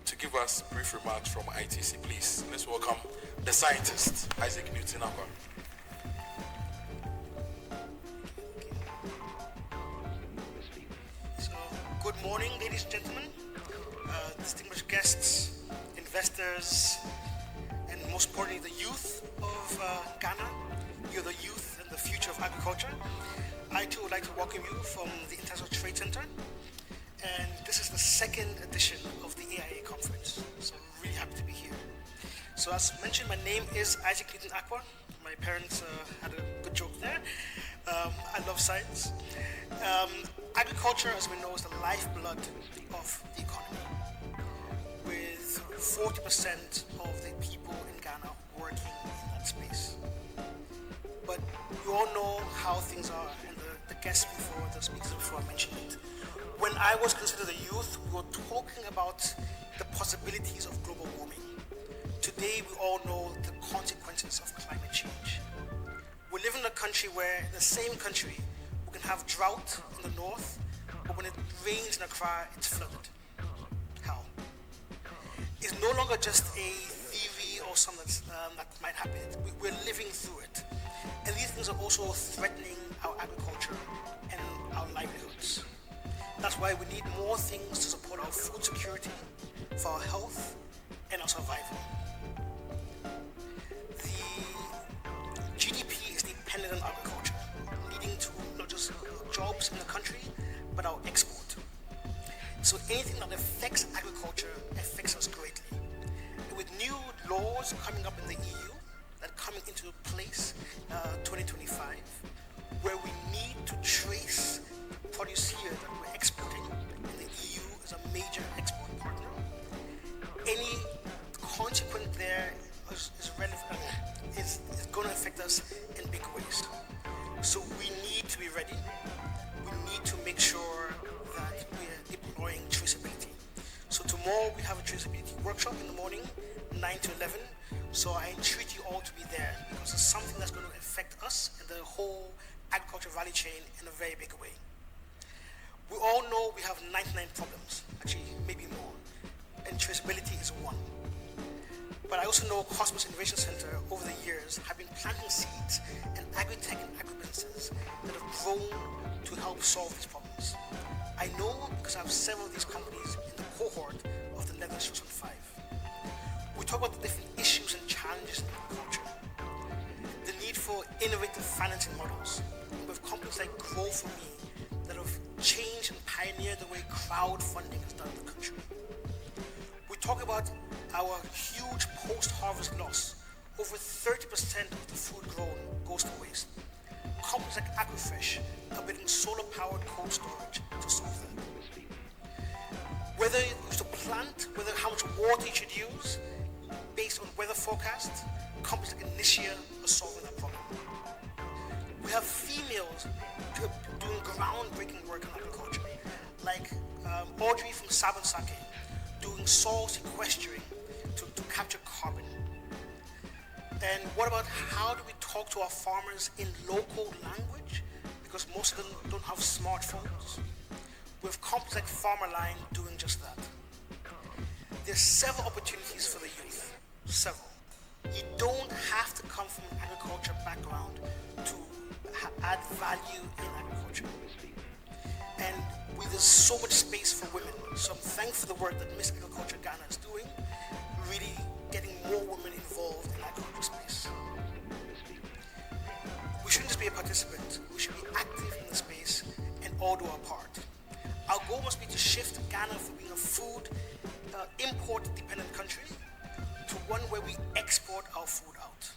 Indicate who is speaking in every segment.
Speaker 1: to give us brief remarks from ITC, please. Let's welcome the scientist, Isaac Newton Aqua.
Speaker 2: So, good morning, ladies and gentlemen, distinguished guests, investors, and most importantly, the youth of Ghana. You're the youth and the future of agriculture. I too would like to welcome you from the International Trade Center. And this is the second edition of the AIA conference. So I'm really happy to be here. So as mentioned, my name is Isaac Newton Aqua. My parents had a good joke there. I love science. Agriculture, as we know, is the lifeblood of the economy, with 40% of the people in Ghana working in that space. But you all know how things are, and the guests before, the speakers before mentioned it. When I was considered a youth, we were talking about the possibilities of global warming. Today, we all know the consequences of climate change. We live in a country where, in the same country, we can have drought in the north, but when it rains in Accra, it's flooded. How? It's no longer just a theory or something that might happen. We're living through it. And these things are also threatening our agriculture and our livelihoods. That's why we need more things to support our food security, for our health, and our survival. The GDP is dependent on agriculture, leading to not just jobs in the country, but our export. So anything that affects agriculture affects us greatly. And with new laws coming up in the EU that are coming into place 2025, where we need to trace produce here that we're exporting, and the EU is a major export partner. Any consequence there is relevant, is going to affect us in big ways. So we need to be ready. We need to make sure that we're deploying traceability. So tomorrow we have a traceability workshop in the morning, 9 to 11. So I entreat you all to be there, because it's something that's going to affect us and the whole agriculture value chain in a very big way. We all know we have 99 problems, actually maybe more, and traceability is one. But I also know Kosmos Innovation Center over the years have been planting seeds in agri-tech and agribusinesses that have grown to help solve these problems. I know because I have several of these companies in the cohort of the Netherlands 5. We talk about the different issues and challenges in agriculture, the need for innovative financing models, with companies like Grow For Me that have changed and pioneered the way crowdfunding is done in the country. We talk about our huge post-harvest loss. Over 30% of the food grown goes to waste. Companies like Agrifresh are building solar-powered cold storage to solve that. Whether you use to plant, how much water you should use, based on weather forecasts, companies like Initia are solving that problem. We have females doing groundbreaking work in agriculture, like Audrey from Sabansake, doing soil sequestering to capture carbon. And what about how do we talk to our farmers in local language? Because most of them don't have smartphones. We have companies like Farmerline doing just that. There's several opportunities for the youth, several. You don't have to come from an agriculture background to add value in agriculture. And there's so much space for women. So I'm thankful for the work that Miss Agriculture Ghana is doing, really getting more women involved in agriculture space. We shouldn't just be a participant, we should be active in the space and all do our part. Our goal must be to shift Ghana from being a food import-dependent country to one where we export our food out.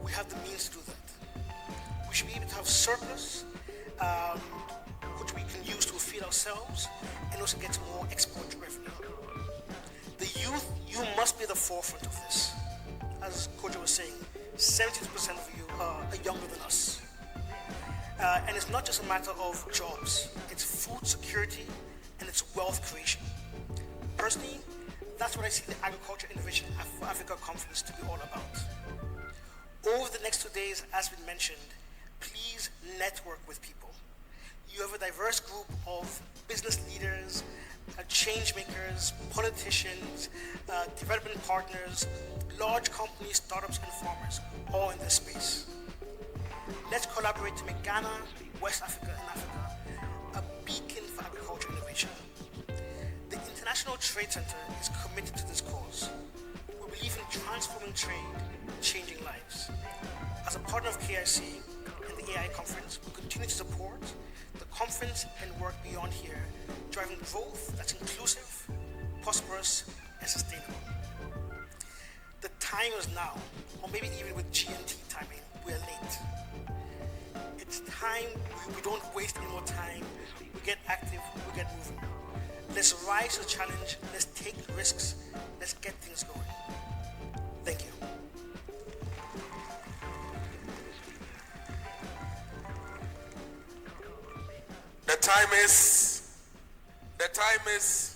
Speaker 2: We have the means to do that. We should be able to have surplus, which we can use to feed ourselves and also get more export revenue. The youth, you must be the forefront of this. As Kojo was saying, 72% of you are younger than us. And it's not just a matter of jobs, it's food security and it's wealth creation. Personally, that's what I see the Agriculture Innovation for Africa Conference to be all about. Over the next 2 days, as we mentioned, please network with people. You have a diverse group of business leaders, change makers, politicians, development partners, large companies, startups, and farmers, all in this space. Let's collaborate to make Ghana, West Africa, and Africa a beacon for agriculture innovation. The International Trade Center is committed to this cause. We believe in transforming trade, changing lives. As a partner of KIC and the AI conference, we continue to support the conference and work beyond here, driving growth that's inclusive, prosperous, and sustainable. The time is now, or maybe even with GMT timing, we are late. It's time we don't waste any more time. We get active, we get moving. Let's rise to the challenge, let's take risks, let's get things going. Thank you.
Speaker 1: The time is